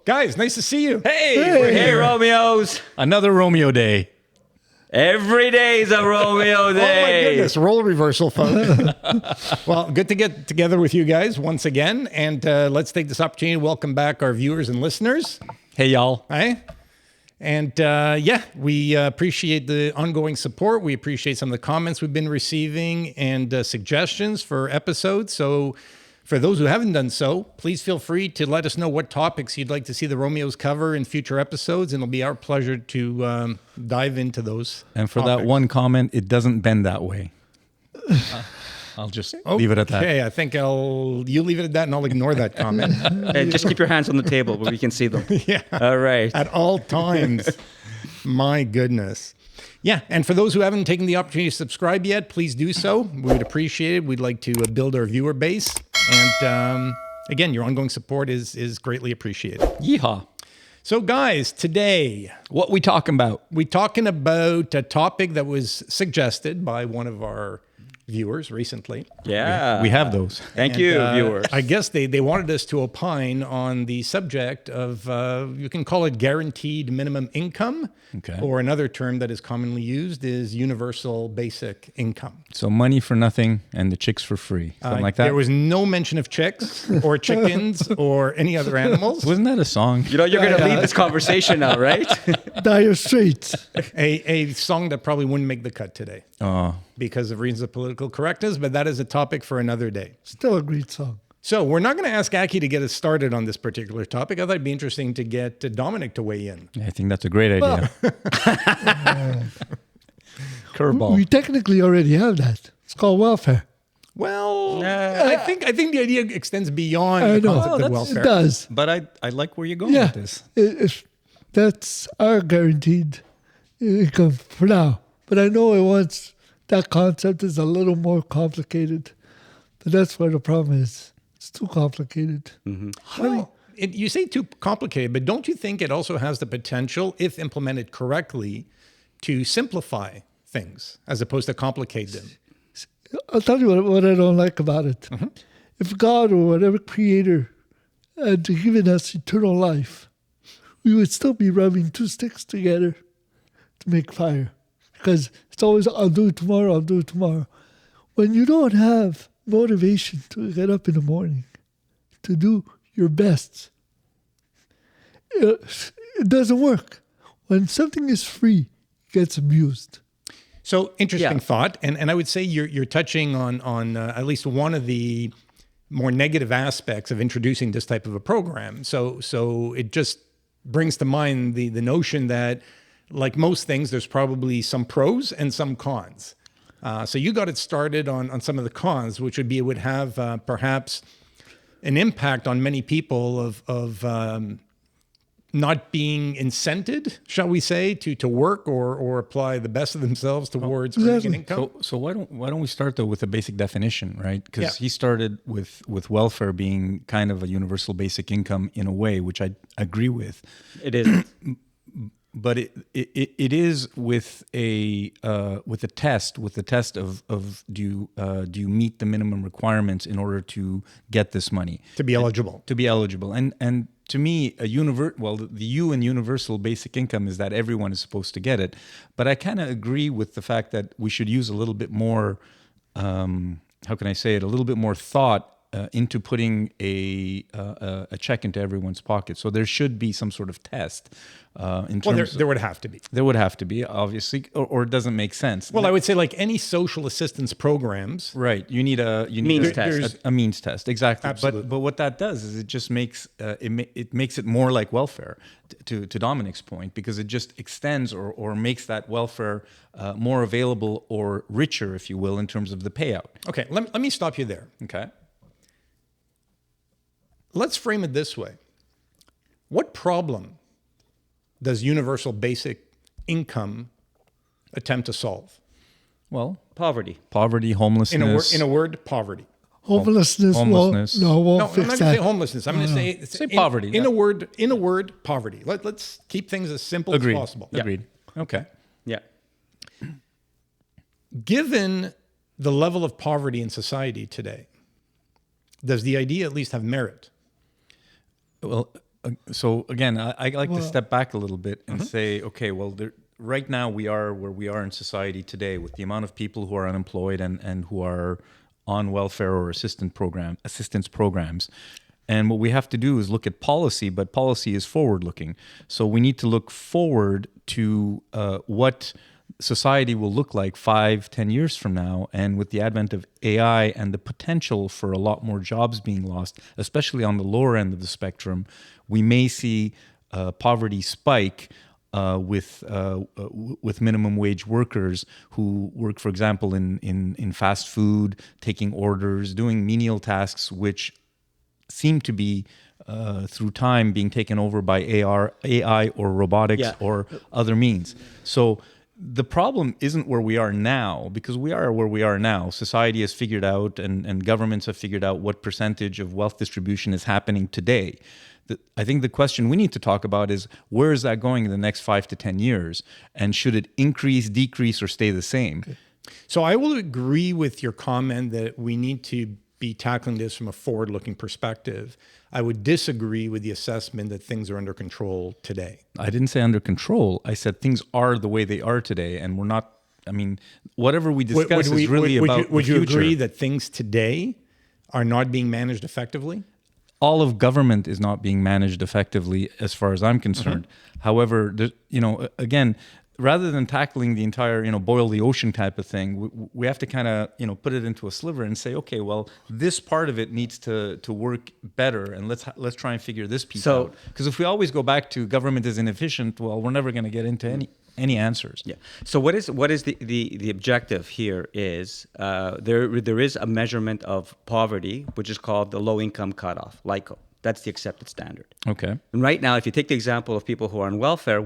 Guys, nice to see you. Hey, Romeos. Another Romeo day. Every day's a Romeo Oh my day. goodness, role reversal, folks. Well, good to get together with you guys once again. And let's take this opportunity to welcome back our viewers and listeners. Hey, y'all. Hey. And we appreciate the ongoing support. We appreciate some of the comments we've been receiving and suggestions for episodes. So for those who haven't done so, please feel free to let us know what topics you'd like to see the Romeos cover in future episodes. And it'll be our pleasure to dive into those. And for topics. that one comment, it doesn't bend that way. I'll just leave it at that. Okay, I think you leave it at that and I'll ignore that comment. Hey, just keep your hands on the table where we can see them. Yeah. All right. At all times. My goodness. Yeah, and for those who haven't taken the opportunity to subscribe yet, please do so. We would appreciate it. We'd like to build our viewer base. And again, your ongoing support is greatly appreciated. Yeehaw. So guys, today, What we talking about? we're talking about a topic that was suggested by one of our viewers recently. Yeah. We have those. Thank you, viewers. I guess they wanted us to opine on the subject of, you can call it guaranteed minimum income, Okay. or another term that is commonly used is universal basic income. So money for nothing and the chicks for free. Something like that. There was no mention of chicks or chickens or any other animals. Wasn't that a song? You know, you're going to lead this conversation now, right? Dire Straits. A song that probably wouldn't make the cut today Oh, because of reasons of political correctness, but that is a topic for another day. Still a great song. So we're not going to ask Aki to get us started on this particular topic. I thought it'd be interesting to get Dominic to weigh in. I think that's a great idea. Curveball. We technically already have that. It's called welfare. Well, I think the idea extends beyond I the know. concept of It welfare. does. But I like where you're going Yeah. with this. That's our guaranteed income for now. But I know that concept is a little more complicated. But that's where the problem is. It's too complicated. Well, you say too complicated, but don't you think it also has the potential, if implemented correctly, to simplify things as opposed to complicate them? I'll tell you what I don't like about it. If God or whatever creator had given us eternal life, we would still be rubbing two sticks together to make fire. Because it's always, I'll do it tomorrow, I'll do it tomorrow. When you don't have motivation to get up in the morning, to do your best, it doesn't work. When something is free, it gets abused. So interesting Yeah. thought, and I would say you're touching on at least one of the more negative aspects of introducing this type of a program. So it just brings to mind the notion that, like most things, there's probably some pros and some cons. So you got it started on some of the cons, which would be it would have perhaps an impact on many people of not being incented, shall we say, to work or apply the best of themselves towards earning an income. So why don't we start though with a basic definition, right? Because Yeah. he started with welfare being kind of a universal basic income in a way, which I agree with. It is. But it is with a test of do you meet the minimum requirements in order to get this money To be eligible. and to me the U in universal basic income is that everyone is supposed to get it, but I kind of agree with the fact that we should use a little bit more how can I say it, a little bit more thought into putting a check into everyone's pocket. So there should be some sort of test. In terms Well, there would have to be. there would have to be, obviously, or it doesn't make sense. Well, I would say like any social assistance programs. Right, you need Means test. a means test, exactly. Absolutely. But what that does is it just makes it makes it more like welfare. To Dominic's point, because it just extends or makes that welfare more available or richer, if you will, in terms of the payout. Okay, let me stop you there. Okay. Let's frame it this way. What problem does universal basic income attempt to solve? Well, Poverty. poverty, homelessness. In a word, poverty. Homelessness, Homelessness. won't No, I'm fix not going to that. say homelessness. I'm going to say poverty. In a word, poverty. Let's keep things as simple Agreed. as possible. Agreed. Okay. Yeah. Given the level of poverty in society today, does the idea at least have merit? Well, So again, I like to step back a little bit and say, okay, well, right now we are where we are in society today with the amount of people who are unemployed and who are on welfare or assistance programs. And what we have to do is look at policy, but policy is forward-looking. So we need to look forward to what society will look like 5-10 years from now. And with the advent of AI and the potential for a lot more jobs being lost, especially on the lower end of the spectrum, we may see poverty spike with minimum wage workers who work, for example, in fast food, taking orders, doing menial tasks, which seem to be through time being taken over by AI or robotics or other means. So the problem isn't where we are now, because we are where we are now. Society has figured out and governments have figured out what percentage of wealth distribution is happening today. I think the question we need to talk about is, where is that going in the next 5 to 10 years? And should it increase, decrease, or stay the same? Okay. So I will agree with your comment that we need to be tackling this from a forward-looking perspective. I would disagree with the assessment that things are under control today. I didn't say under control. I said things are the way they are today, and we're not. I mean, whatever we discuss is really about the future. Would you agree that things today are not being managed effectively? All of government is not being managed effectively, as far as I'm concerned. However, again, rather than tackling the entire, boil the ocean type of thing, we have to kind of, put it into a sliver and say, okay, well, this part of it needs to work better, and let's try and figure this piece out. Because if we always go back to government is inefficient, well, we're never going to get into any answers. Yeah. So what is the objective here is there is a measurement of poverty, which is called the low income cutoff, LICO. That's the accepted standard. Okay. And right now, if you take the example of people who are on welfare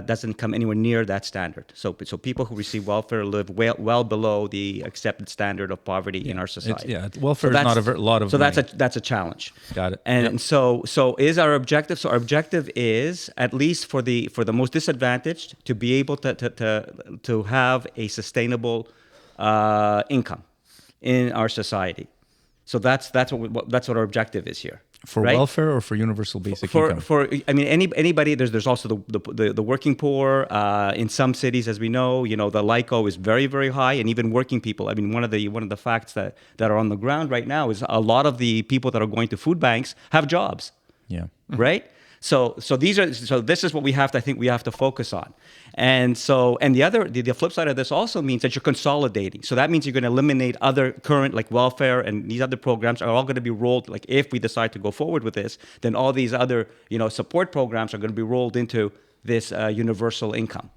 doesn't come anywhere near that standard. So people who receive welfare live well below the accepted standard of poverty in our society. Welfare is not a lot of money. That's a challenge. Got it. And so is our objective. So our objective is, at least for the most disadvantaged, to be able to have a sustainable income in our society. So that's what our objective is here. For right? welfare or for universal basic income? Anybody. There's also the working poor. In some cities, as we know, the LICO is very, very high, and even working people. I mean, one of the facts that are on the ground right now is a lot of the people that are going to food banks have jobs. Yeah. Right. So this is what we have to focus on. And the flip side of this also means that you're consolidating. So that means you're going to eliminate other current, like welfare, and these other programs are all going to be rolled. Like, if we decide to go forward with this, then all these other support programs are going to be rolled into this universal income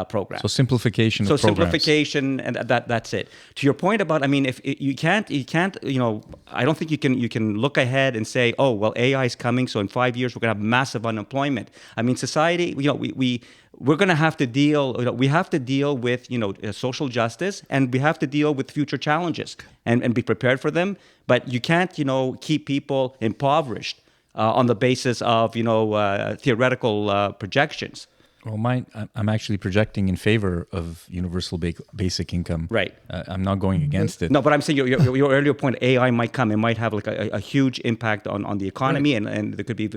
program. So simplification. So of programs. simplification, and that's it. To your point about, if you can't, I don't think you can look ahead and say, oh well, AI is coming, so in 5 years we're going to have massive unemployment. Society, we're going to have to deal. We have to deal with social justice, and we have to deal with future challenges and be prepared for them. But you can't keep people impoverished on the basis of theoretical projections. Well, I'm actually projecting in favor of universal basic income. Right. I'm not going against it. No, but I'm saying your earlier point, AI might come. It might have like a huge impact on the economy, right. and there could be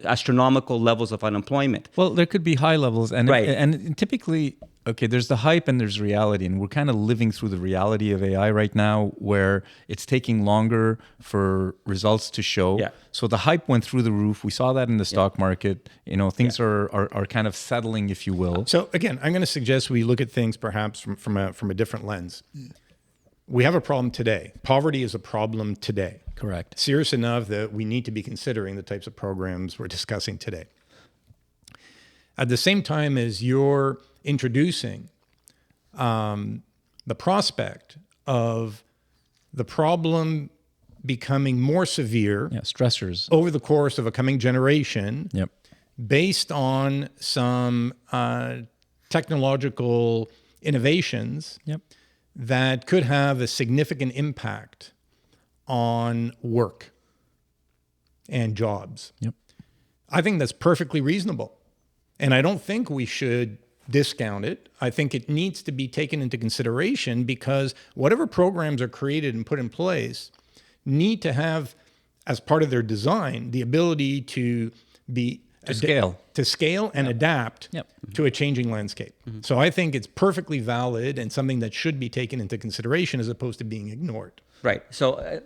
astronomical levels of unemployment. Well, there could be high levels, and right. and typically, okay, there's the hype and there's reality, and we're kind of living through the reality of AI right now, where it's taking longer for results to show. Yeah. So the hype went through the roof. We saw that in the stock market. Things are kind of settling, if you will. So again, I'm going to suggest we look at things perhaps from a different lens. We have a problem today. Poverty is a problem today. Correct. Serious enough that we need to be considering the types of programs we're discussing today. At the same time as you're introducing the prospect of the problem becoming more severe, stressors over the course of a coming generation, yep. based on some technological innovations, yep. that could have a significant impact on work and jobs. Yep. I think that's perfectly reasonable. And I don't think we should discount it. I think it needs to be taken into consideration, because whatever programs are created and put in place need to have as part of their design, the ability to be to scale and adapt to a changing landscape. So I think it's perfectly valid and something that should be taken into consideration as opposed to being ignored. Right. So,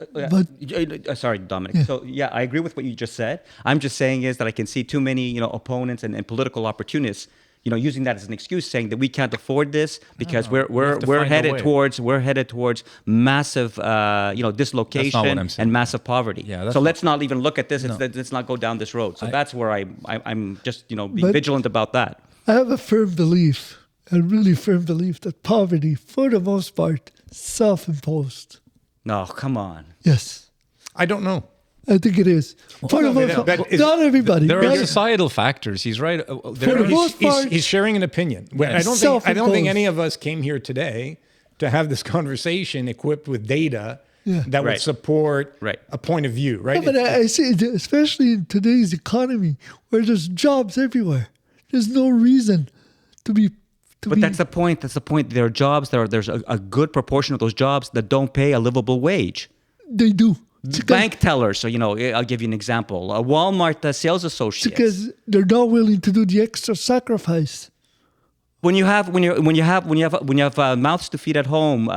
sorry, Dominic. Yeah. So, yeah, I agree with what you just said. I'm just saying is that I can see too many, opponents and political opportunists, using that as an excuse, saying that we can't afford this because we're headed towards massive, dislocation and massive poverty. Yeah, so let's not even look at this. Let's not go down this road. So that's where I'm just being vigilant about that. I have a really firm belief that poverty, for the most part, self-imposed. No, come on. Yes. I don't know. I think it is. For the most part, not everybody. There are societal factors. He's right. He's sharing an opinion. Yes. I don't think any of us came here today to have this conversation equipped with data that would support a point of view, right? Yeah, but I see, especially in today's economy, where there's jobs everywhere. There's no reason to be... But that's the point. There are jobs. There's a good proportion of those jobs that don't pay a livable wage. They do. Bank tellers. So I'll give you an example. A Walmart sales associate. Because they're not willing to do the extra sacrifice. When you have mouths to feed at home,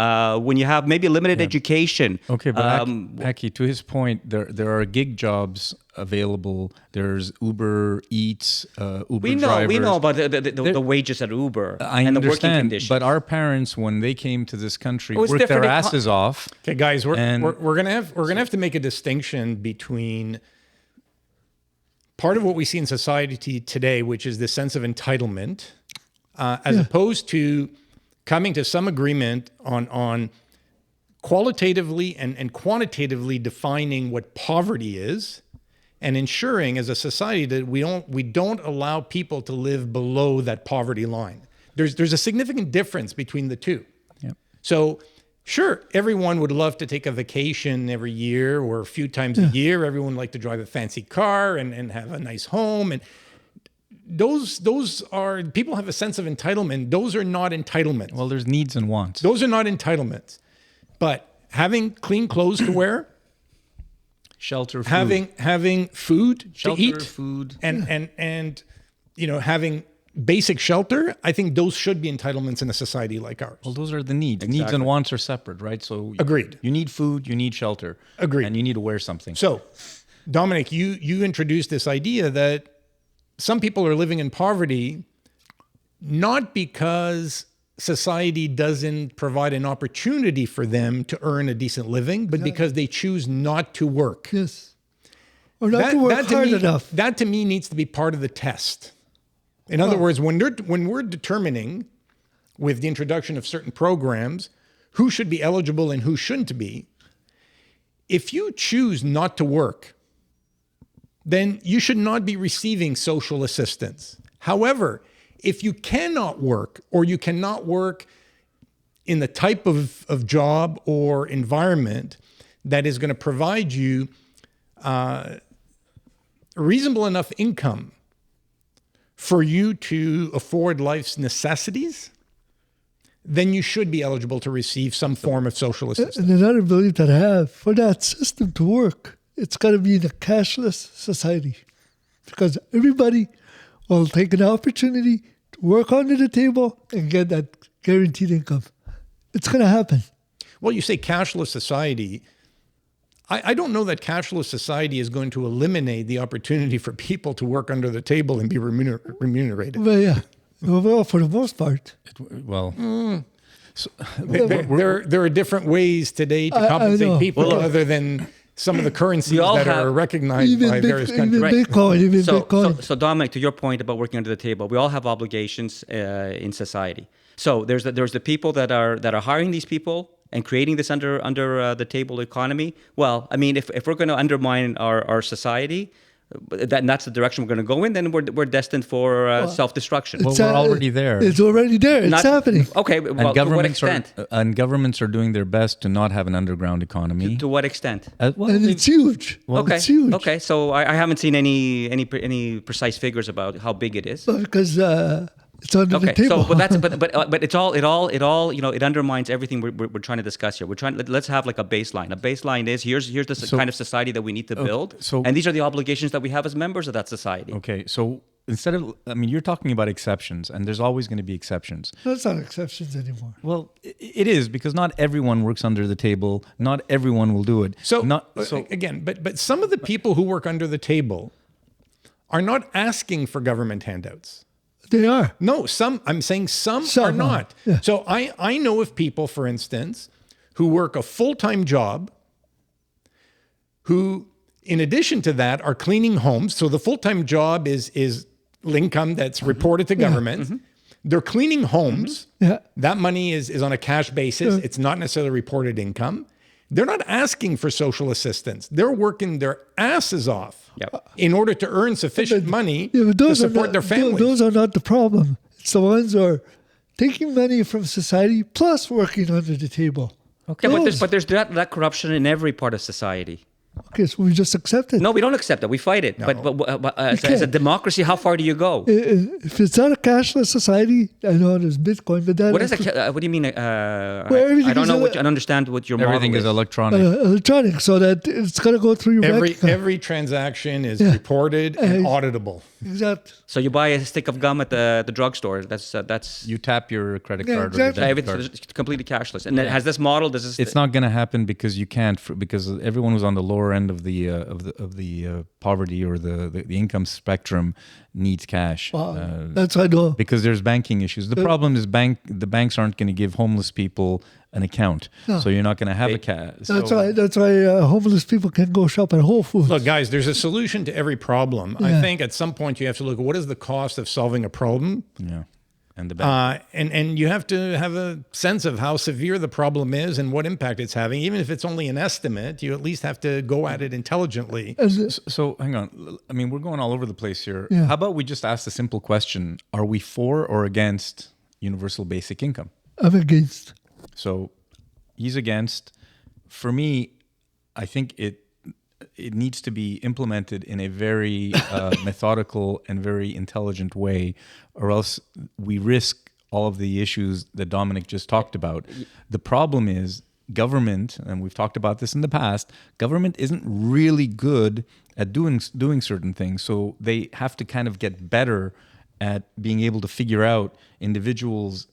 when you have maybe limited education. Okay, but Aki, to his point, there are gig jobs available. There's Uber Eats, Uber drivers. We know about the wages at Uber and the working conditions. But our parents, when they came to this country, worked their asses off. Okay, guys, we're gonna have to make a distinction between part of what we see in society today, which is the sense of entitlement. As opposed to coming to some agreement on qualitatively and quantitatively defining what poverty is, and ensuring as a society that we don't allow people to live below that poverty line. There's a significant difference between the two. Yep. So sure, everyone would love to take a vacation every year or a few times a year. Everyone would like to drive a fancy car and have a nice home. And those are, people have a sense of entitlement. Those are not entitlements. Well, there's needs and wants. Those are not entitlements. But having clean clothes to wear, shelter, food. having food shelter, to eat, food, and having basic shelter, I think those should be entitlements in a society like ours. Well, those are the needs. Exactly. Needs and wants are separate, right? So agreed. You need food, you need shelter. Agreed. And you need to wear something. So, Dominic, you introduced this idea that some people are living in poverty not because society doesn't provide an opportunity for them to earn a decent living, but because they choose not to work. Yes. Or not to work hard enough. That to me needs to be part of the test. In other words, when we're determining with the introduction of certain programs who should be eligible and who shouldn't be, if you choose not to work, then you should not be receiving social assistance. However, if you cannot work or you cannot work in the type of job or environment that is going to provide you a reasonable enough income for you to afford life's necessities, then you should be eligible to receive some form of social assistance. And another belief that I have, for that system to work, it's got to be in a cashless society, because everybody will take an opportunity to work under the table and get that guaranteed income. It's going to happen. Well, you say cashless society. I don't know that cashless society is going to eliminate the opportunity for people to work under the table and be remunerated. Well, yeah. Well, for the most part. So there are different ways today to compensate people other than some of the currencies that are recognized by various countries. Bitcoin. So Dominic, to your point about working under the table, we all have obligations in society. So there's the people that are hiring these people and creating this under the table economy. Well, I mean, if we're going to undermine our society, that's the direction we're going to go in, then we're destined for self-destruction. Well, we're already there. It's already there. It's happening. Okay, well, to what extent? Governments are doing their best to not have an underground economy. To what extent? And it's huge. Okay. It's huge. Okay, so I haven't seen any precise figures about how big it is. Because It's under the Okay, table. so but it's all it undermines everything we're trying to discuss here. Let's have like a baseline. A baseline is here's the kind of society that we need to build, and these are the obligations that we have as members of that society. Okay, so instead of, I mean, you're talking about exceptions, and there's always going to be exceptions. That's not exceptions anymore. Well, it is, because not everyone works under the table. Not everyone will do it. Again, but some of the people who work under the table are not asking for government handouts. They are. No, I'm saying some are not. Yeah. So I know of people, for instance, who work a full-time job, who, in addition to that, are cleaning homes. So the full-time job is income that's reported to government. They're cleaning homes. Yeah. That money is on a cash basis. It's not necessarily reported income. They're not asking for social assistance. They're working their asses off in order to earn sufficient money to support their families. Those are not the problem. It's the ones who are taking money from society plus working under the table. Okay, but there's that corruption in every part of society. Okay, so we just accept it. No, we don't accept it. We fight it. No. But as a democracy, how far do you go? If it's not a cashless society, I know there's Bitcoin, but that What is what do you mean? I don't know. I don't understand what your Everything model is electronic. electronic, so that it's going to go through your bank account. Every transaction is reported and auditable. Exactly. So you buy a stick of gum at the drugstore. That's You tap your credit Yeah, card or exactly. your debit everything card. is completely cashless. And then has this model? Does this? It's not going to happen because you can't, because everyone who's on the lower end of the poverty or the income spectrum needs cash. That's what I know. Because there's banking issues. The problem is the banks aren't going to give homeless people an account, so you're not going to have a cash. That's why homeless people can go shop at Whole Foods. Look, guys, there's a solution to every problem. I think at some point you have to look at what is the cost of solving a problem. Yeah, and the bank. And you have to have a sense of how severe the problem is and what impact it's having. Even if it's only an estimate, you at least have to go at it intelligently. So hang on. I mean, we're going all over the place here. Yeah. How about we just ask the simple question: are we for or against universal basic income? I'm against. So he's against. For me, I think it needs to be implemented in a very methodical and very intelligent way, or else we risk all of the issues that Dominic just talked about. The problem is government, and we've talked about this in the past, government isn't really good at doing certain things. So they have to kind of get better at being able to figure out individuals'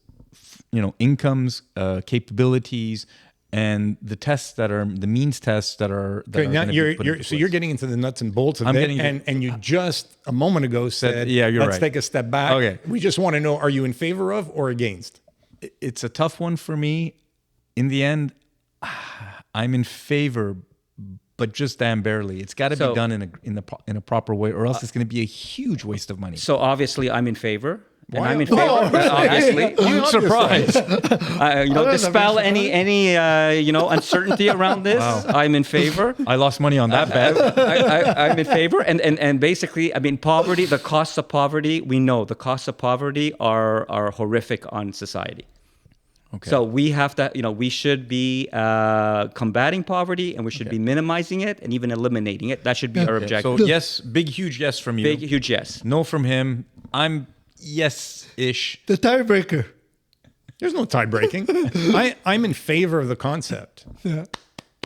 incomes, capabilities, and the tests that are the means tests that are. Okay, now you're getting into the nuts and bolts of it, and you just a moment ago said, "Yeah, you're let's right. take a step back." Okay, we just want to know: are you in favor of or against? It's a tough one for me. In the end, I'm in favor, but just damn barely. It's got to be done in a proper way, or else it's going to be a huge waste of money. So obviously, I'm in favor. And Why? I'm in favor. Obviously, Huge surprise. Dispel any uncertainty around this. Wow. I'm in favor. I lost money on that bet. I'm in favor, and basically, I mean, poverty. The costs of poverty. We know the costs of poverty are horrific on society. Okay. So we have to, we should be combating poverty, and we should be minimizing it and even eliminating it. That should be our objective. So yes, huge yes from you. Big, huge yes. No from him. I'm yes-ish. The tiebreaker. There's no tie breaking. I'm in favor of the concept. Yeah.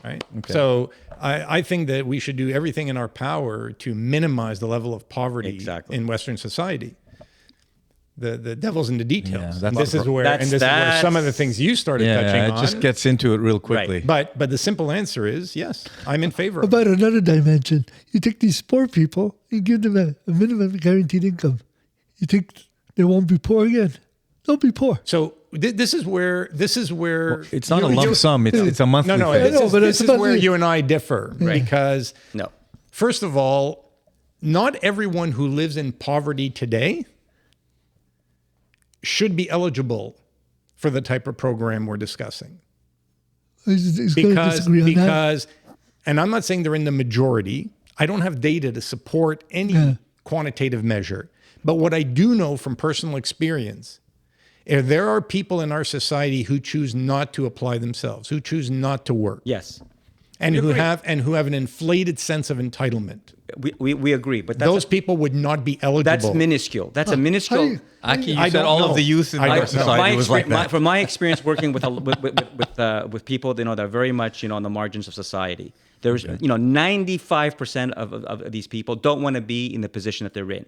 Right. Okay. So I think that we should do everything in our power to minimize the level of poverty in Western society. The devil's in the details. Yeah, this is where some of the things you started touching on. It just gets into it real quickly. Right. But the simple answer is yes, I'm in favor. About another dimension, you take these poor people and give them a minimum guaranteed income. You think they won't be poor again? They'll be poor. So this is where it's not a lump sum. It's a monthly. No. Thing. This is where you and I differ, because first of all, not everyone who lives in poverty today should be eligible for the type of program we're discussing. Because, and I'm not saying they're in the majority. I don't have data to support any quantitative measure. But what I do know from personal experience, there are people in our society who choose not to apply themselves, who choose not to work. Yes. And who have an inflated sense of entitlement. We agree, but that's those people would not be eligible. that's minuscule. That's a minuscule. Aki, you I said don't all know. of the youth in I our don't know. society was like that. From my experience working with people, that are very much on the margins of society. There's 95% of these people don't want to be in the position that they're in.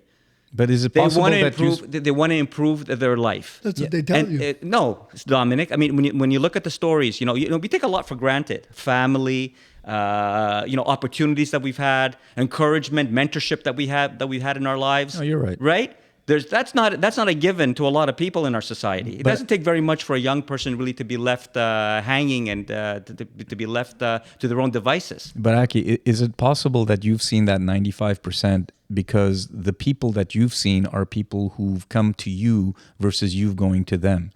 But is it They possible want to that you... improve. They want to improve their life. That's what they tell you. No, Dominic. I mean, when you look at the stories, we take a lot for granted. Family, opportunities that we've had, encouragement, mentorship that we've had in our lives. No, you're right. Right? That's not a given to a lot of people in our society. It doesn't take very much for a young person really to be left hanging and to be left to their own devices. But Aki, is it possible that you've seen that 95% because the people that you've seen are people who've come to you versus you going to them?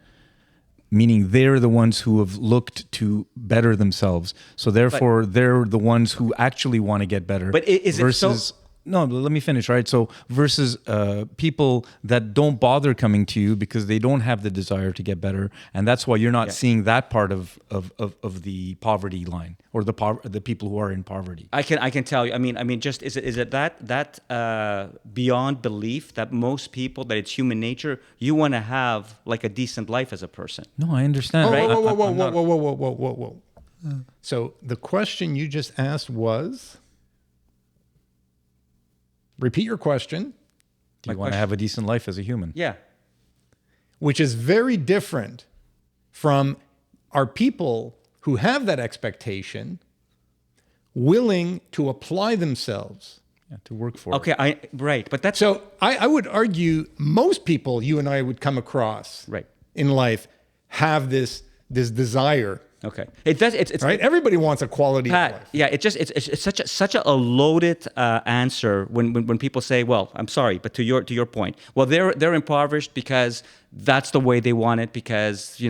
Meaning they're the ones who have looked to better themselves. So therefore, they're the ones who actually want to get better. But is it so? No, let me finish, right? So versus people that don't bother coming to you because they don't have the desire to get better, and that's why you're not seeing that part of the poverty line or the people who are in poverty. I can tell you. I mean, just is it that beyond belief that most people, that it's human nature, you want to have like a decent life as a person. No, I understand. Whoa. So the question you just asked was. Repeat your question. Do you want to have a decent life as a human? Yeah. Which is very different from are people who have that expectation willing to apply themselves. Yeah, to work for it. Okay, right, but that's So I would argue most people you and I would come across right in life have this desire. Okay, it does. It's right. Everybody wants a quality of Pat, life. yeah, it's such a loaded answer when people say, well, I'm sorry, but to your point, well, they're impoverished because that's the way they want it, because they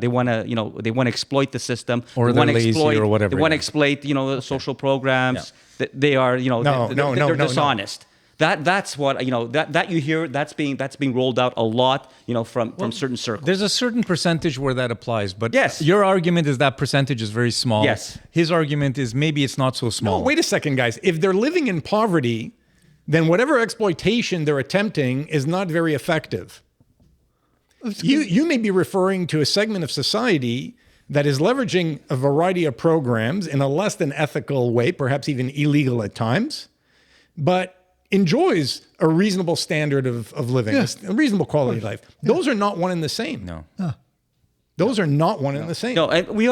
want to they want to exploit the system, or they they're want to lazy exploit, or whatever. they want to exploit social programs. That they are they're dishonest. That's what that you hear that's being rolled out a lot from certain circles. There's a certain percentage where that applies, but yes, your argument is that percentage is very small. Yes, his argument is maybe it's not so small. No, wait a second, guys. If they're living in poverty, then whatever exploitation they're attempting is not very effective. You may be referring to a segment of society that is leveraging a variety of programs in a less than ethical way, perhaps even illegal at times, but enjoys a reasonable standard of living, a reasonable quality of life. Those are not one and the same. No. Those are not one and the same. No, and we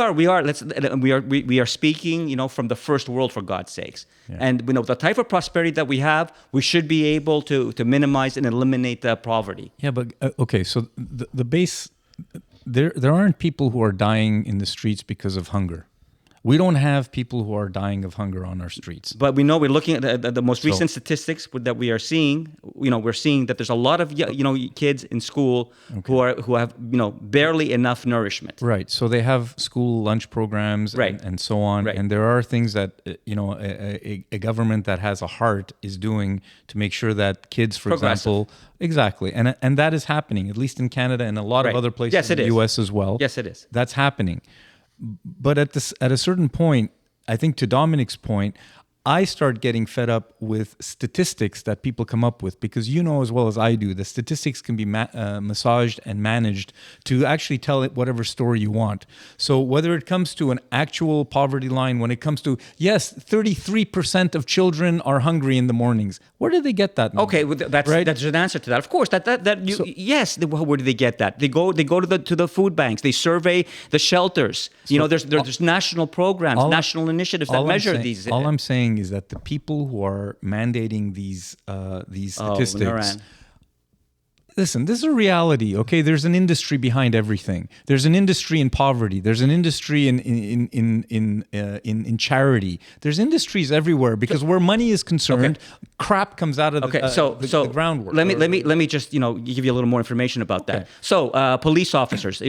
are speaking, from the first world, for God's sakes. Yeah. And the type of prosperity that we have, we should be able to minimize and eliminate poverty. Yeah, but okay, so the base, there aren't people who are dying in the streets because of hunger. We don't have people who are dying of hunger on our streets. But we're looking at the most recent statistics that we are seeing. We're seeing that there's a lot of kids in school who have barely enough nourishment. Right. So they have school lunch programs and so on. Right. And there are things that a government that has a heart is doing to make sure that kids, for example, exactly, and that is happening, at least in Canada and a lot of other places in the U.S. as well. Yes, it is. That's happening. But at a certain point, I think to Dominic's point, I start getting fed up with statistics that people come up with, because as well as I do, the statistics can be massaged and managed to actually tell it whatever story you want. So whether it comes to an actual poverty line, when it comes to, yes, 33% of children are hungry in the mornings. Where did they get that number? Okay, well, that's an answer to that. Of course, yes. Where do they get that? They go to the food banks. They survey the shelters. There's national programs, national initiatives that measure these. All I'm saying is that the people who are mandating these statistics, listen, this is a reality. Okay, there's an industry behind everything. There's an industry in poverty. There's an industry in charity. There's industries everywhere, because where money is concerned, crap comes out of the groundwork. Let me just give you a little more information about that. Okay. So police officers,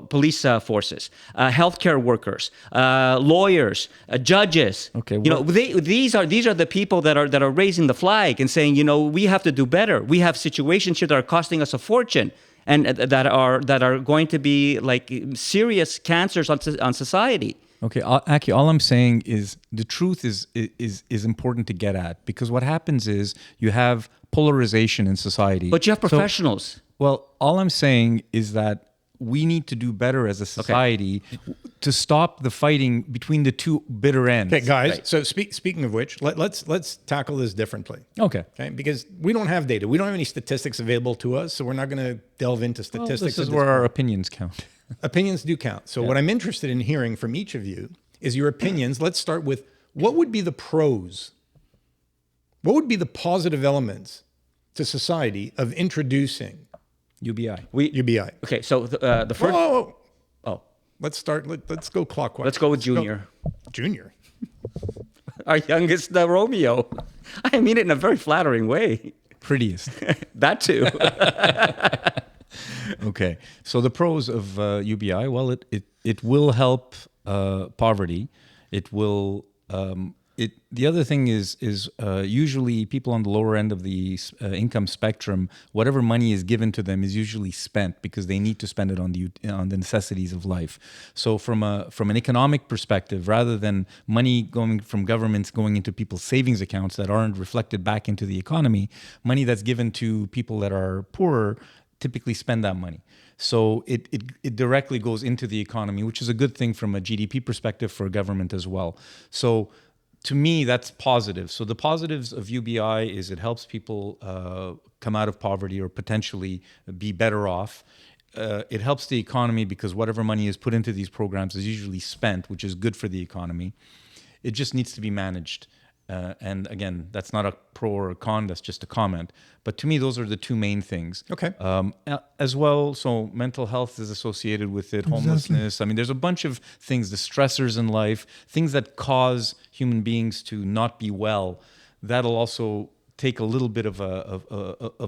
police forces, healthcare workers, lawyers, judges. Okay, these are the people that are raising the flag and saying, we have to do better. We have situations here that are costing us a fortune, and that are going to be like serious cancers on society. Okay, Aki, all I'm saying is the truth is important to get at, because what happens is you have polarization in society. But you have So- professionals. well, all I'm saying is that we need to do better as a society to stop the fighting between the two bitter ends. Okay, guys. So speaking of which, let's tackle this differently. Okay. Okay, because we don't have data. We don't have any statistics available to us, so we're not going to delve into Well, statistics. this is at where our point. opinions count. Opinions do count. So what I'm interested in hearing from each of you is your opinions. Let's start with what would be the pros? What would be the positive elements to society of introducing UBI. UBI? Okay, so the Whoa, first. whoa, whoa. Oh, Let's start. Let's go clockwise. let's go with Let's go- Junior. Junior. Our youngest Romeo. I mean it in a very flattering way. Prettiest. That too. Okay. So the pros of UBI, well, it will help poverty. It will. The other thing is usually people on the lower end of the income spectrum, whatever money is given to them is usually spent because they need to spend it on the necessities of life. So from an economic perspective, rather than money going from governments going into people's savings accounts that aren't reflected back into the economy, money that's given to people that are poorer typically spend that money. So it directly goes into the economy, which is a good thing from a GDP perspective for a government as well. So to me, that's positive. So the positives of UBI is it helps people come out of poverty or potentially be better off. It helps the economy because whatever money is put into these programs is usually spent, which is good for the economy. It just needs to be managed. And again, that's not a pro or a con, that's just a comment. But to me, those are the two main things. Okay. As well, so mental health is associated with it, homelessness. I mean, there's a bunch of things, the stressors in life, things that cause human beings to not be well. That'll also take a little bit of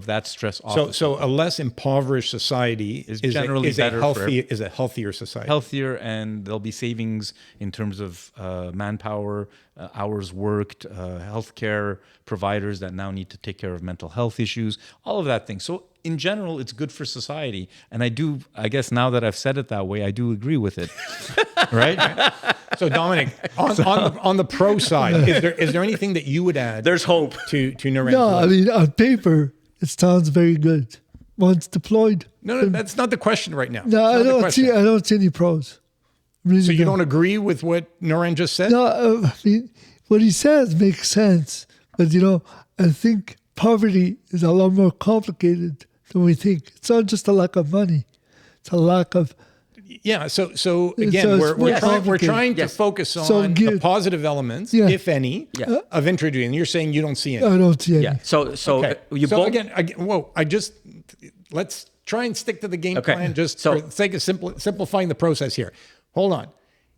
that stress off. So a less impoverished society is generally better for is a healthier society. Healthier, and there'll be savings in terms of manpower, hours worked, healthcare providers that now need to take care of mental health issues, all of that thing. So in general, it's good for society. And I guess now that I've said it that way, I do agree with it. Right? So Dominic, on the pro side, is there anything that you would add? There's hope. to Naren's No, I list? mean, on paper, it sounds very good. Once deployed. No, that's not the question right now. No, It's not the I don't see any pros. Really So you don't agree with what Naren just said? No, I mean, what he says makes sense. But, I think poverty is a lot more complicated than we think. It's not just a lack of money. It's a lack of... Yeah. So again, So we're it's trying complicated. to focus on So the give- positive elements, Yeah. if any, Yeah. of introducing. You're saying you don't see any. I don't see any. Yeah. So Okay. you so both. again, let's try and stick to the game Okay. plan just So- for the sake of simplifying the process here. Hold on.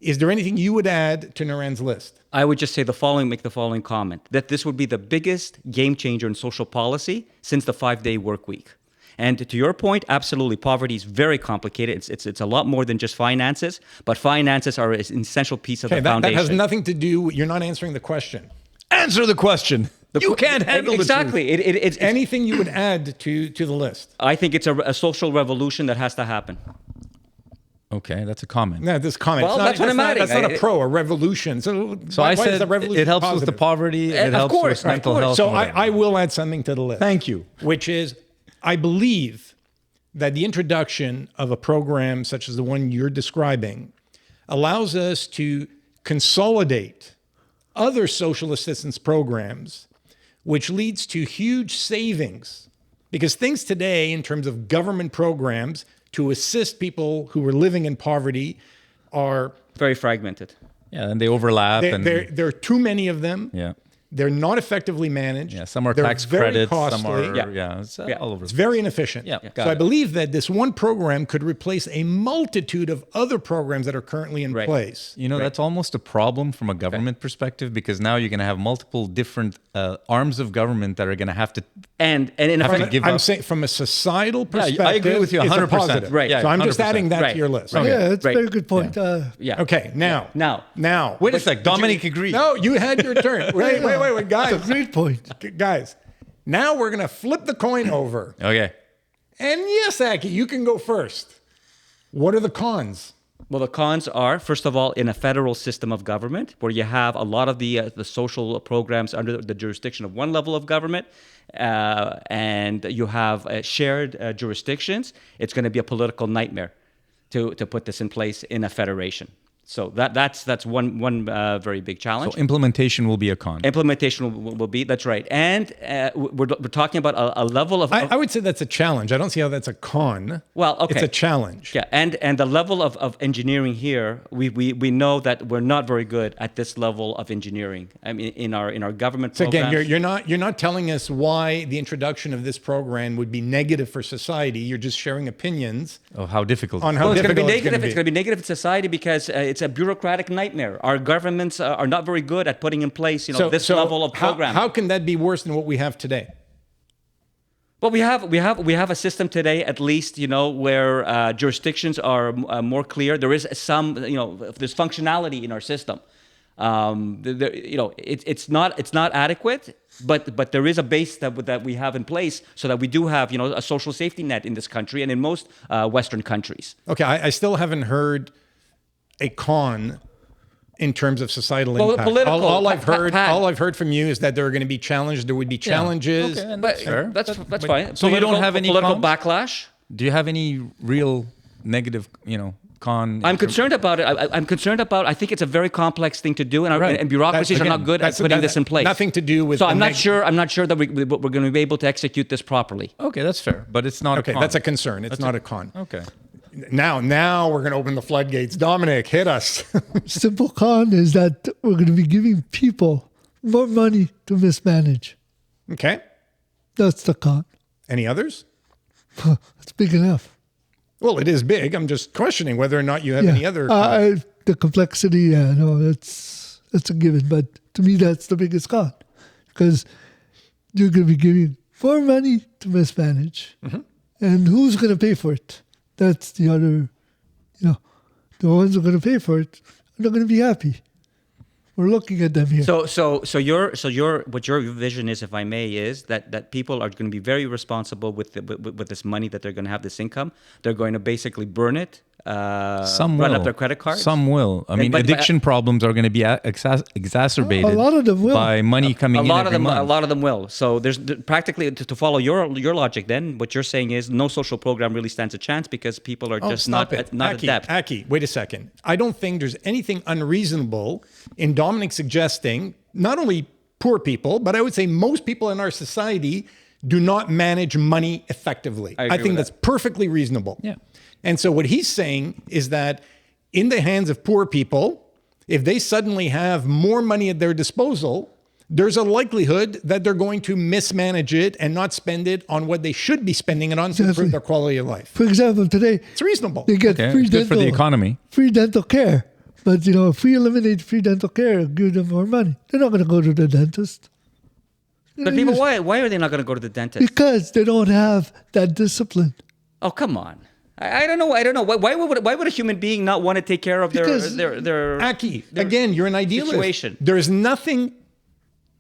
Is there anything you would add to Naren's list? I would just say make the following comment, that this would be the biggest game changer in social policy since the 5-day work week. And to your point, absolutely, poverty is very complicated. It's a lot more than just finances, but finances are an essential piece of Okay, the that foundation. has nothing to do. You're not answering the question. Answer the question. You can't handle exactly. the truth. It's Anything you would add to the list? I think it's a social revolution that has to happen. Okay, that's a comment. No, this comment. Well, It's not- that's what I'm adding. That's not a pro, a revolution. So I why said is the revolution it helps with positive? the poverty, Of it helps course, with of mental course. health. So and whatever. I will add something to the list. Thank you. Which is, I believe that the introduction of a program such as the one you're describing allows us to consolidate other social assistance programs, which leads to huge savings. Because things today, in terms of government programs to assist people who are living in poverty, are Very fragmented. Yeah, and they overlap. there are too many of them. Yeah. They're not effectively managed. Yeah, some are They're tax very credits, costly. some are, Yeah. it's Yeah. all over. It's very inefficient. Yeah, So got I it. believe that this one program could replace a multitude of other programs that are currently in Right. place. That's almost a problem from a government perspective, because now you're going to have multiple different arms of government that are going to have to. And in Have to effect, give I'm up. saying from a societal Yeah, perspective, I agree with you it's a 100%. positive. Right. Yeah, So I'm just 100%. adding that Right. to your list. Right. Yeah, it's a Right. very good point. yeah. Okay, now. Now. Wait a sec, Dominic agreed. No, you had your turn. Wait, guys. That's a great point. Guys, now we're going to flip the coin over. Okay. And yes, Aki, you can go first. What are the cons? Well, the cons are, first of all, in a federal system of government, where you have a lot of the social programs under the jurisdiction of one level of government, and you have shared jurisdictions. It's going to be a political nightmare to put this in place in a federation. So that's one very big challenge. So implementation will be a con. Implementation will be, that's right. And we're talking about a level of... I would say that's a challenge. I don't see how that's a con. Well, okay. It's a challenge. Yeah, and the level of engineering here, we know that we're not very good at this level of engineering. I mean, in our government So programs. again, you're not telling us why the introduction of this program would be negative for society. You're just sharing opinions Oh, how difficult. on how Well, it's going to difficult be it's negative. going to It's be. going to be negative for society because it's a bureaucratic nightmare. Our governments are not very good at putting in place, this level of program. How can that be worse than what we have today? Well, we have a system today, at least, where jurisdictions are more clear. There is some, there's functionality in our system. It's not adequate, but there is a base that we have in place so that we do have, a social safety net in this country and in most Western countries. Okay, I still haven't heard a con in terms of societal impact. Political, all I've heard, Pat. all I've heard from you is that there are going to be challenges. There would be challenges. Okay, and But fair. that's fine. So you don't have any political cons? backlash? Do you have any real negative, con? I'm concerned about it. I'm concerned about. I think it's a very complex thing to do, and, Right. and bureaucracies Again, are not good at putting this in place. Nothing to do with. So the I'm not sure. I'm not sure that we're going to be able to execute this properly. Okay, that's fair, but it's not Okay, a con. that's a concern. It's not a con. Okay. Now we're going to open the floodgates. Dominic, hit us. Simple con is that we're going to be giving people more money to mismanage. Okay. That's the con. Any others? It's big enough. Well, it is big. I'm just questioning whether or not you have any other. The complexity, that's a given. But to me, that's the biggest con, because you're going to be giving more money to mismanage, and who's going to pay for it? That's the other. The ones who are going to pay for it are not going to be happy. We're looking at them here. So your what your vision is, if I may, is that people are going to be very responsible with this money that they're going to have, this income. They're going to basically burn it. Some run will. up their credit cards. Some will. I mean, but- addiction problems are going to be exacerbated. A lot of them will. By money coming in every month. A lot of them will. So there's practically, to follow your logic. Then what you're saying is no social program really stands a chance because people are just not adept. Aki, wait a second. I don't think there's anything unreasonable in Dominic suggesting not only poor people, but I would say most people in our society do not manage money effectively. I agree I think with that's perfectly reasonable. Yeah. And so what he's saying is that in the hands of poor people, if they suddenly have more money at their disposal, there's a likelihood that they're going to mismanage it and not spend it on what they should be spending it on to improve their quality of life. For example, today It's reasonable. they get Okay, free it's good for the economy. free dental care. But if we eliminate free dental care, give them more money, they're not going to go to the dentist. But people, why are they not going to go to the dentist? Because they don't have that discipline. Oh, come on. I don't know. Why would a human being not want to take care of Because- their Aki, again, you're an idealist. situation. There's nothing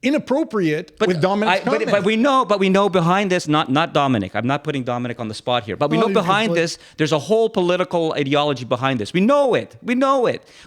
inappropriate with Dominic's comment. but we know behind this, not Dominic. I'm not putting Dominic on the spot here, but we know you can behind put- this, there's a whole political ideology behind this. We know it.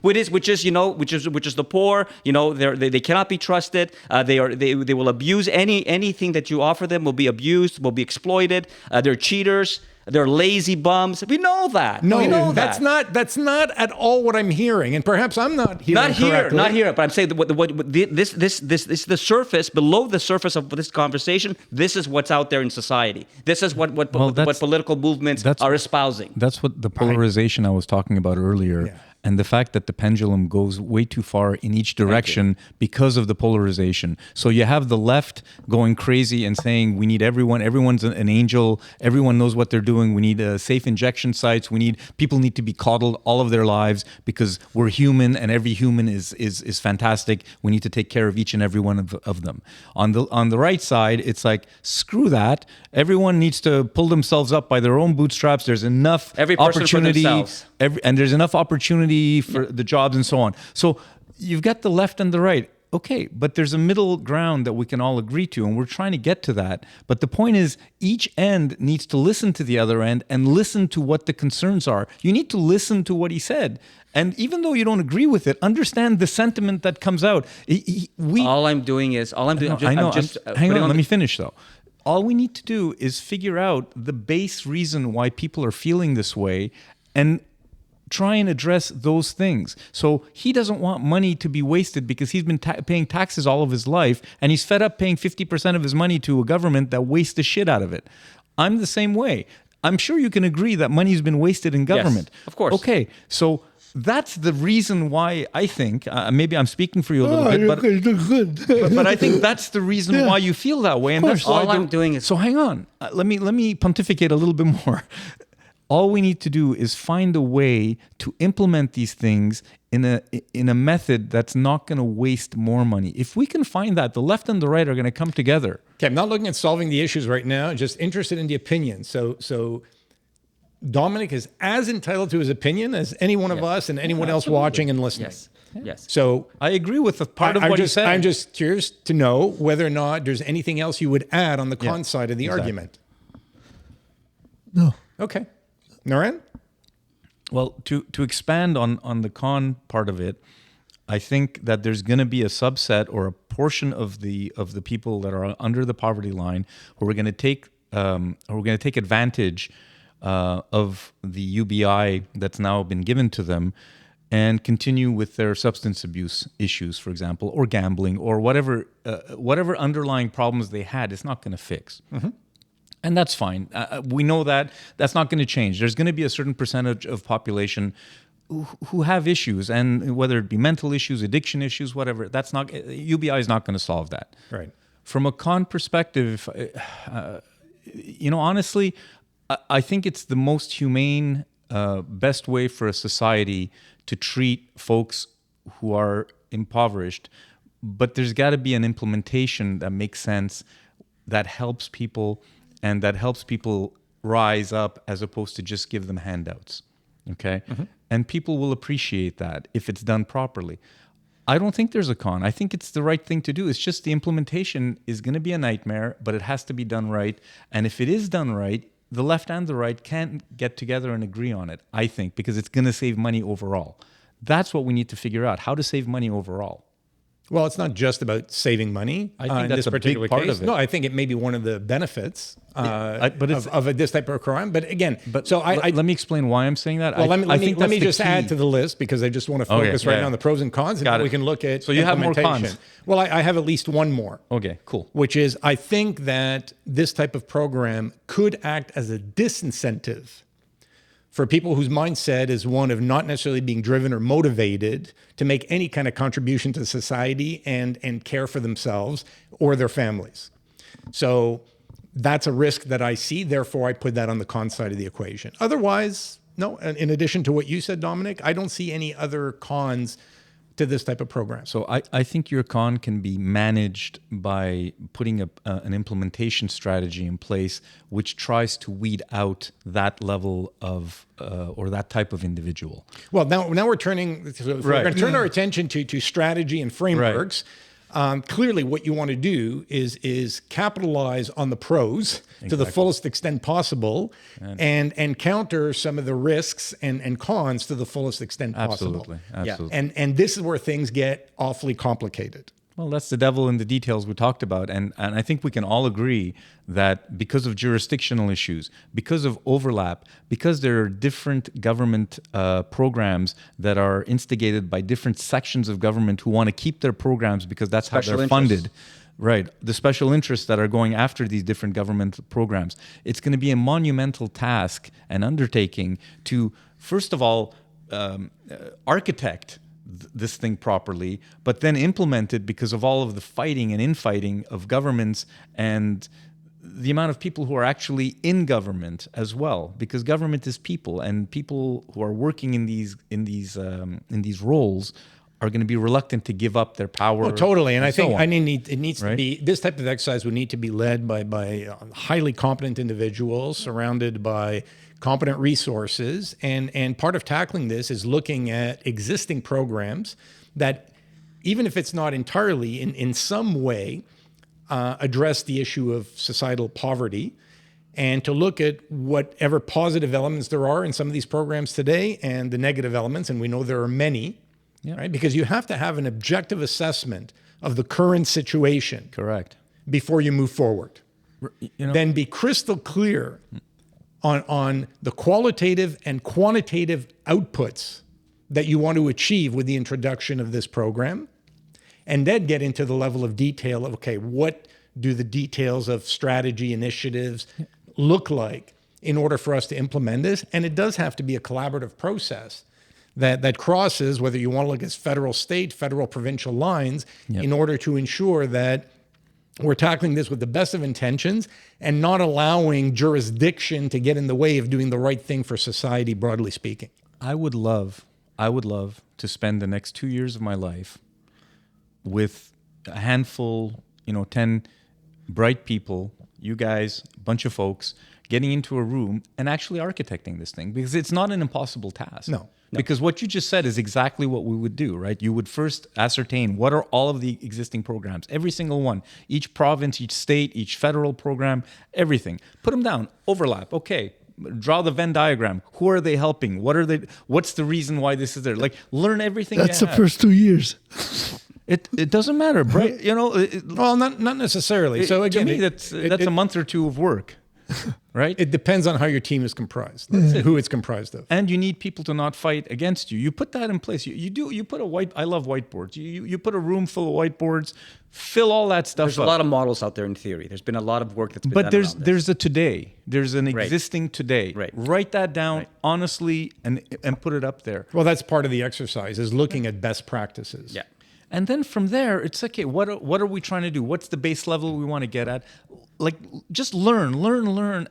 Which is the poor. They cannot be trusted. They will abuse anything that you offer them. Will be abused. Will be exploited. They're cheaters. They're lazy bums. We know that. No, we know that's that. not at all what I'm hearing, and perhaps I'm not hearing correctly. Not here. But I'm saying this is the surface, below the surface of this conversation. This is what's out there in society. This is what political movements are espousing. That's what the polarization I was talking about earlier. Yeah. And the fact that the pendulum goes way too far in each direction because of the polarization. So you have the left going crazy and saying we need everyone's an angel, everyone knows what they're doing, we need safe injection sites, people need to be coddled all of their lives because we're human and every human is fantastic. We need to take care of each and every one of them. On the right side, it's like screw that. Everyone needs to pull themselves up by their own bootstraps. There's enough Every person for opportunity. themselves. And there's enough opportunity for the jobs and so on. So you've got the left and the right. Okay, but there's a middle ground that we can all agree to, and we're trying to get to that. But the point is, each end needs to listen to the other end and listen to what the concerns are. You need to listen to what he said. And even though you don't agree with it, understand the sentiment that comes out. All I'm doing, Hang on, let me finish though. All we need to do is figure out the base reason why people are feeling this way and try and address those things. So he doesn't want money to be wasted because he's been paying taxes all of his life, and he's fed up paying 50% of his money to a government that wastes the shit out of it. I'm the same way. I'm sure you can agree that money's been wasted in government. Yes, of course. Okay, so that's the reason why I think, maybe I'm speaking for you a little bit, but I think that's the reason why you feel that way. And that's why all I'm doing is... So hang on, let me pontificate a little bit more. All we need to do is find a way to implement these things in a method that's not going to waste more money. If we can find that, the left and the right are going to come together. Okay, I'm not looking at solving the issues right now, just interested in the opinion. So Dominic is as entitled to his opinion as any one of us and anyone else watching and listening. Yes. So I agree with the part of what you said. I'm just curious to know whether or not there's anything else you would add on the con side of the argument. No. Okay. Naren? Well, to expand on the con part of it, I think that there's going to be a subset or a portion of the people that are under the poverty line who are going to take advantage of the UBI that's now been given to them and continue with their substance abuse issues, for example, or gambling, or whatever underlying problems they had. It's not going to fix. Mm-hmm. And that's fine. We know that that's not going to change. There's going to be a certain percentage of population who have issues, and whether it be mental issues, addiction issues, whatever, that's not, UBI is not going to solve that. Right. From a con perspective, honestly, I think it's the most humane, best way for a society to treat folks who are impoverished. But there's got to be an implementation that makes sense, that helps people, and that helps people rise up as opposed to just give them handouts. Okay? Mm-hmm. And people will appreciate that if it's done properly. I don't think there's a con. I think it's the right thing to do. It's just the implementation is going to be a nightmare, but it has to be done right. And if it is done right, the left and the right can get together and agree on it, I think, because it's going to save money overall. That's what we need to figure out, how to save money overall. Well, it's not just about saving money. I think that's this particular big part case. of it. No, I think it may be one of the benefits of this type of crime. But again, let me explain why I'm saying that. Well, let me just add to the list, because I just want to focus now on the pros and cons, and then we can look at So you have more cons. Well, I have at least one more. Okay, cool. Which is, I think that this type of program could act as a disincentive for people whose mindset is one of not necessarily being driven or motivated to make any kind of contribution to society and care for themselves or their families. So that's a risk that I see. Therefore, I put that on the con side of the equation. Otherwise, no. In addition to what you said, Dominic, I don't see any other cons to this type of program. So I think your con can be managed by putting an implementation strategy in place which tries to weed out that level of or that type of individual. Well, now we're turning. So we're going to turn our attention to strategy and frameworks. Clearly, what you want to do is capitalize on the pros to the fullest extent possible, and counter some of the risks and cons to the fullest extent possible. Absolutely. Yeah. And this is where things get awfully complicated. Well, that's the devil in the details we talked about. And I think we can all agree that because of jurisdictional issues, because of overlap, because there are different government programs that are instigated by different sections of government who want to keep their programs because that's how they're funded. Right. The special interests that are going after these different government programs. It's going to be a monumental task and undertaking to, first of all, architect this thing properly, but then implement it because of all of the fighting and infighting of governments and the amount of people who are actually in government as well, because government is people, and people who are working in these roles are going to be reluctant to give up their power. Oh, totally. And I think it needs right? to be, this type of exercise would need to be led by highly competent individuals surrounded by competent resources. And part of tackling this is looking at existing programs that even if it's not entirely, in some way, address the issue of societal poverty, and to look at whatever positive elements there are in some of these programs today and the negative elements, and we know there are many, right? Because you have to have an objective assessment of the current situation. Correct. Before you move forward. Then be crystal clear on the qualitative and quantitative outputs that you want to achieve with the introduction of this program, and then get into the level of detail of, okay, what do the details of strategy initiatives look like in order for us to implement this? And it does have to be a collaborative process that crosses, whether you want to look at federal, state, federal, provincial lines, in order to ensure that we're tackling this with the best of intentions and not allowing jurisdiction to get in the way of doing the right thing for society, broadly speaking. I would love to spend the next 2 years of my life with a handful, 10 bright people, you guys, a bunch of folks, getting into a room and actually architecting this thing, because it's not an impossible task. No. Because what you just said is exactly what we would do, right? You would first ascertain what are all of the existing programs, every single one, each province, each state, each federal program, everything. Put them down, overlap. Okay, draw the Venn diagram. Who are they helping? What's the reason why this is there? Like, learn everything. That's the first 2 years. It doesn't matter, right? Well, not necessarily. So again, to me, that's a month or two of work. Right? It depends on how your team is comprised, who it's comprised of. And you need people to not fight against you. You put that in place. You put I love whiteboards. You put a room full of whiteboards, fill all that stuff There's up. a lot of models out there in theory. There's been a lot of work that's been done But around this. there's a today. There's an existing today. Right. Write that down honestly and put it up there. Well, that's part of the exercise, is looking at best practices. Yeah. And then from there, it's okay. What are we trying to do? What's the base level we want to get at? Like, just learn.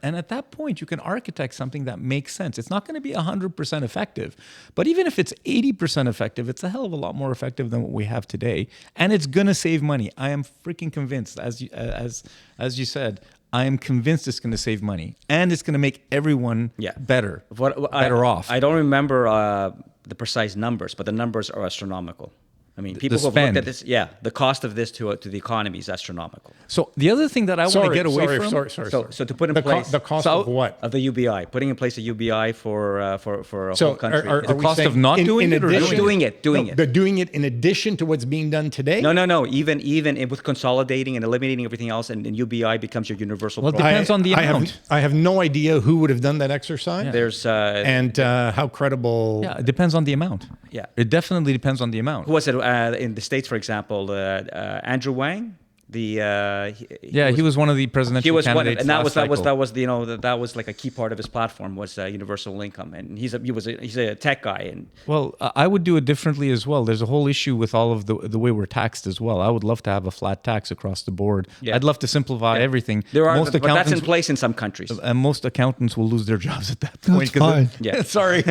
And at that point, you can architect something that makes sense. It's not going to be 100% effective, but even if it's 80% effective, it's a hell of a lot more effective than what we have today, and it's going to save money. I am freaking convinced, as you said. I am convinced it's going to save money, and it's going to make everyone better off. I don't remember the precise numbers, but the numbers are astronomical. I mean, people who have looked at this, the cost of this to the economy is astronomical. So the other thing that I want to get away from... So to put in place... The cost of what? Of the UBI. Putting in place a UBI for a whole country. The cost of not doing it, or doing it? They're doing it in addition to what's being done today? No. Even with consolidating and eliminating everything else, and UBI becomes your universal Well, it depends on the amount. I have no idea who would have done that exercise. Yeah. There's... how credible... Yeah, it depends on the amount. Yeah. It definitely depends on the amount. Who was it in the States, for example? Andrew Wang? He was one of the presidential candidates. And that was like a key part of his platform was universal income, and he's a tech guy. And well, I would do it differently as well. There's a whole issue with all of the way we're taxed as well. I would love to have a flat tax across the board. Yeah. I'd love to simplify everything. But that's in place in some countries, and most accountants will lose their jobs at that point. That's fine. Sorry,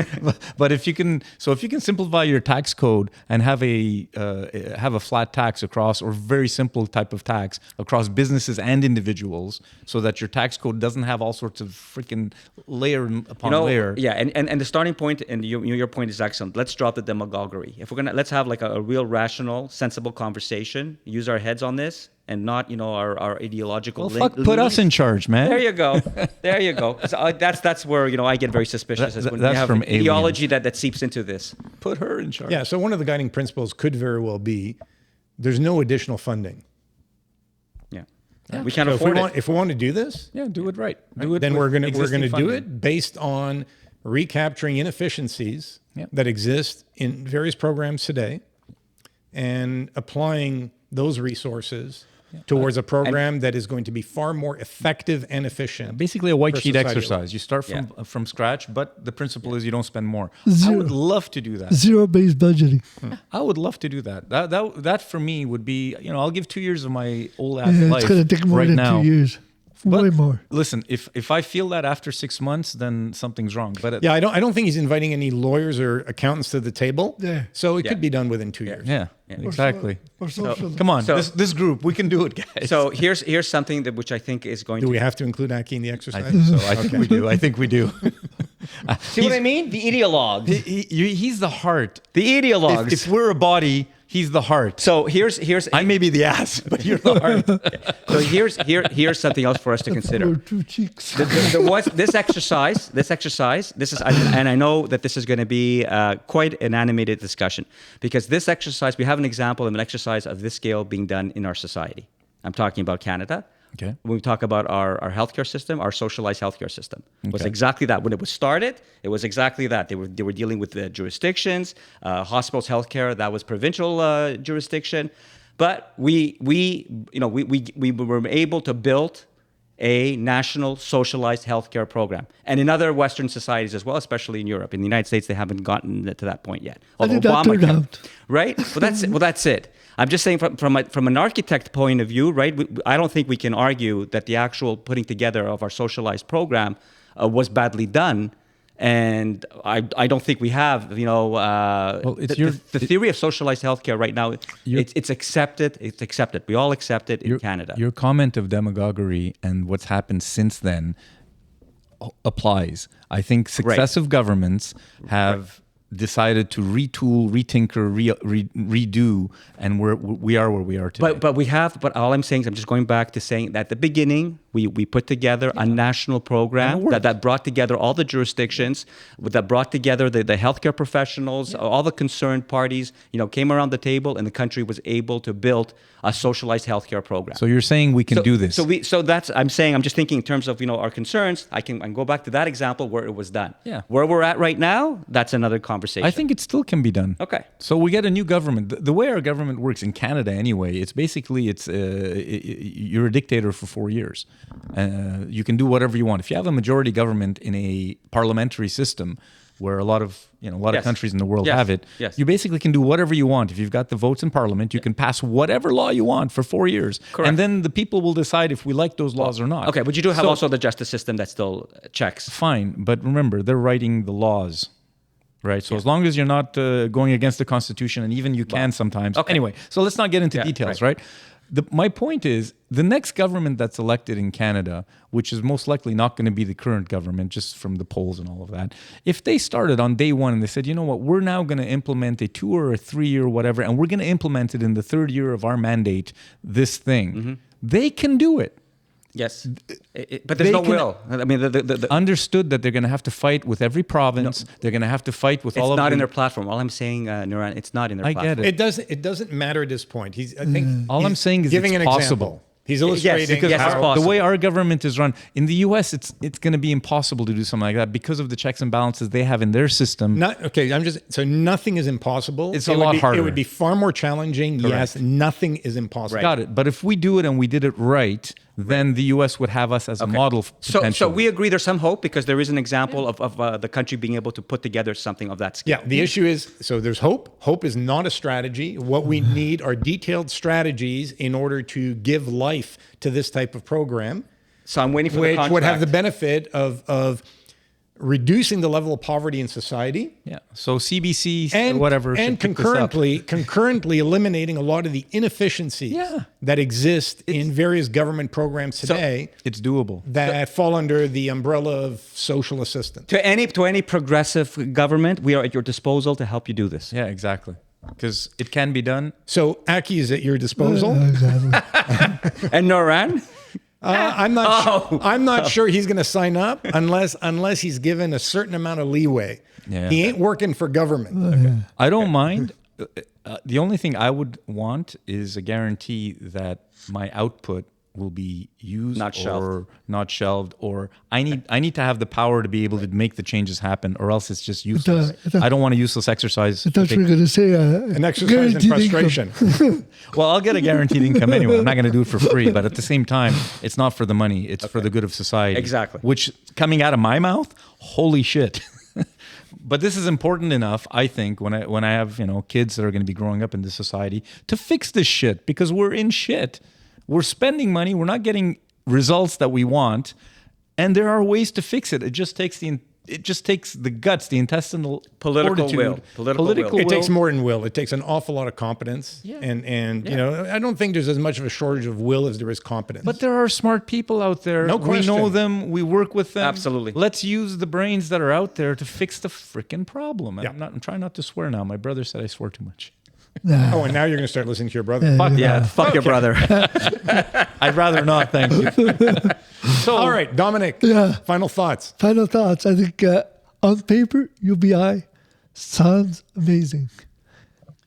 but if you can simplify your tax code and have a flat tax across, or very simple type of tax across businesses and individuals, so that your tax code doesn't have all sorts of freaking layer upon layer. Yeah, and the starting point, and your point is excellent. Let's drop the demagoguery. Let's have like a real rational, sensible conversation. Use our heads on this, and not our ideological. Well, put us in charge, man. There you go. So, that's where I get very suspicious. When you have from ideology that seeps into this. Put her in charge. Yeah. So one of the guiding principles could very well be there's no additional funding. Yeah. We can't afford it. If we want to do this, do it right. Then we're going to do it based on recapturing inefficiencies that exist in various programs today, and applying those resources towards a program that is going to be far more effective and efficient. Basically a white sheet exercise. You start from scratch, but the principle is you don't spend more. I would love to do that. Zero-based budgeting. I would love to do that. That for me would be, I'll give 2 years of my old ass life. It's going to take more than 2 years. Way more. Listen, if I feel that after 6 months, then something's wrong. But I don't think he's inviting any lawyers or accountants to the table. Yeah. So it could be done within 2 years. Yeah, exactly. Come on, this group, we can do it, guys. So here's something which I think is going to... Do we have to include Aki in the exercise? I think we do. See what I mean? The ideologue. He's the heart. The ideologues. If we're a body, He's the heart. So here's I may be the ass, but you're the heart. so here's something else for us to consider. Or two cheeks. There was this exercise. This is, and I know that this is going to be quite an animated discussion, because this exercise, we have an example of an exercise of this scale being done in our society. I'm talking about Canada. Okay. When we talk about our healthcare system, our socialized healthcare system was Okay. exactly that. When it was started, it was exactly that. They were dealing with the jurisdictions, hospitals, healthcare. That was provincial jurisdiction, but we were able to build a national socialized healthcare program, and in other Western societies as well, especially in Europe. In the United States, they haven't gotten to that point yet. How did that turn out? Right? Well, that's it. I'm just saying from an architect point of view, right? I don't think we can argue that the actual putting together of our socialized program was badly done. And I don't think we have, the theory of socialized healthcare right now, it's accepted. It's accepted. We all accept it in Canada. Your comment of demagoguery and what's happened since then applies. I think successive governments have decided to retool, retinker, redo, and we are where we are today. But all I'm saying is I'm just going back to saying that at the beginning we put together a national program that brought together all the jurisdictions, that brought together the healthcare professionals, all the concerned parties, came around the table, and the country was able to build a socialized healthcare program. So you're saying we can do this? I'm just thinking in terms of our concerns. I can go back to that example where it was done. Yeah. Where we're at right now, that's another conversation. I think it still can be done. Okay. So we get a new government. The way our government works in Canada, anyway, it's basically you're a dictator for 4 years. You can do whatever you want. If you have a majority government in a parliamentary system, where a lot of countries in the world have it, you basically can do whatever you want. If you've got the votes in parliament, you can pass whatever law you want for 4 years. Correct. And then the people will decide if we like those laws or not. Okay, but you do have also the justice system that still checks. Fine, but remember, they're writing the laws. Right. So as long as you're not going against the Constitution, and even you can sometimes. Okay. Anyway, so let's not get into details, right? My point is, the next government that's elected in Canada, which is most likely not going to be the current government, just from the polls and all of that, if they started on day one and they said, you know what, we're now going to implement a 2 or a 3 year whatever, and we're going to implement it in the 3rd year of our mandate, this thing, they can do it. Yes, but there's no will. I mean, understood that they're going to have to fight with every province. No. They're going to have to fight with all of them. It's not in their platform. All I'm saying, Nuran, it's not in their platform. I get it. It doesn't matter at this point. All I'm saying is giving it's an possible. Example. He's illustrating how the way our government is run. In the U.S., it's going to be impossible to do something like that because of the checks and balances they have in their system. So nothing is impossible. It's a lot harder. It would be far more challenging. Correct. Yes, nothing is impossible. Right. Got it. But if we do it and we did it right, then the U.S. would have us as a model. So we agree there's some hope because there is an example of the country being able to put together something of that scale. Yeah, the issue is, so there's hope. Hope is not a strategy. What we need are detailed strategies in order to give life to this type of program. So I'm waiting for the contract. Which would have the benefit of reducing the level of poverty in society. Yeah. So CBC and whatever and concurrently eliminating a lot of the inefficiencies that exist in various government programs today. So it's doable. That fall under the umbrella of social assistance. To any progressive government, we are at your disposal to help you do this. Yeah, exactly. Because it can be done. So Aki is at your disposal. And Nuran? I'm not sure he's going to sign up unless he's given a certain amount of leeway. Yeah. He ain't working for government. Okay. I don't mind. The only thing I would want is a guarantee that my output will be used not shelved, or I need to have the power to be able to make the changes happen, or else it's just useless. I don't want a useless exercise. I thought you were going to say an exercise in frustration. Well, I'll get a guaranteed income anyway. I'm not going to do it for free, but at the same time, it's not for the money. It's for the good of society. Exactly. Which, coming out of my mouth, holy shit. But this is important enough, I think, when I have kids that are going to be growing up in this society, to fix this shit, because we're in shit. We're spending money. We're not getting results that we want, and there are ways to fix it. It just takes the guts, the intestinal political fortitude, will. It takes more than will. It takes an awful lot of competence, Yeah. and I don't think there's as much of a shortage of will as there is competence. But there are smart people out there. No question. We know them. We work with them. Absolutely. Let's use the brains that are out there to fix the freaking problem. Yeah. I'm trying not to swear now. My brother said I swore too much. Oh, and now you're going to start listening to your brother. Fuck Yeah, fuck your brother. I'd rather not, thank you. All right, Dominic, final thoughts. Final thoughts. I think on paper, UBI sounds amazing.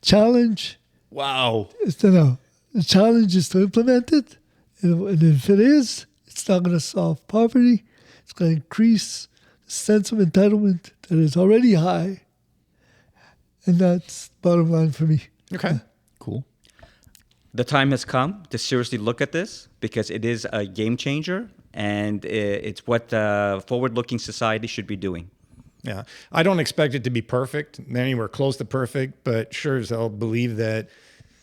Challenge Wow. is to know. The challenge is to implement it. And if it is, it's not going to solve poverty. It's going to increase the sense of entitlement that is already high. And that's bottom line for me. Okay. Cool. The time has come to seriously look at this because it is a game changer and it's what forward-looking society should be doing. Yeah. I don't expect it to be perfect, anywhere close to perfect, but sure as hell believe that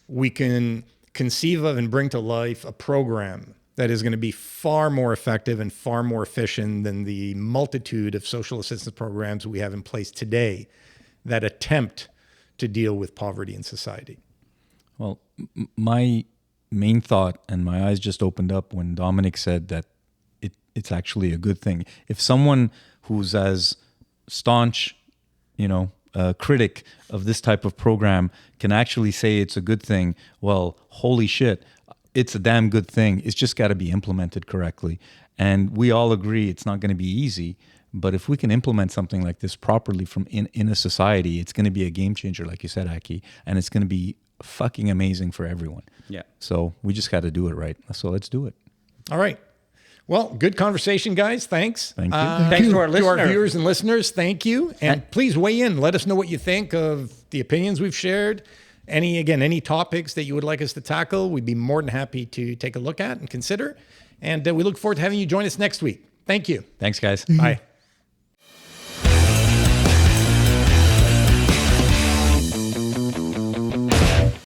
we can conceive of and bring to life a program that is going to be far more effective and far more efficient than the multitude of social assistance programs we have in place today that attempt to deal with poverty in society. Well, my main thought, and my eyes just opened up when Dominic said that it's actually a good thing. If someone who's as staunch, critic of this type of program can actually say it's a good thing, well, holy shit, it's a damn good thing. It's just got to be implemented correctly. And we all agree it's not going to be easy, but if we can implement something like this properly from in a society, it's going to be a game changer, like you said, Aki, and it's going to be fucking amazing for everyone. Yeah. So we just got to do it right. So let's do it. All right. Well, good conversation, guys. Thanks. Thank you. Thanks to our To our listeners. viewers and listeners, thank you. And please weigh in. Let us know what you think of the opinions we've shared. Any topics that you would like us to tackle, we'd be more than happy to take a look at and consider. And we look forward to having you join us next week. Thank you. Thanks, guys. Bye.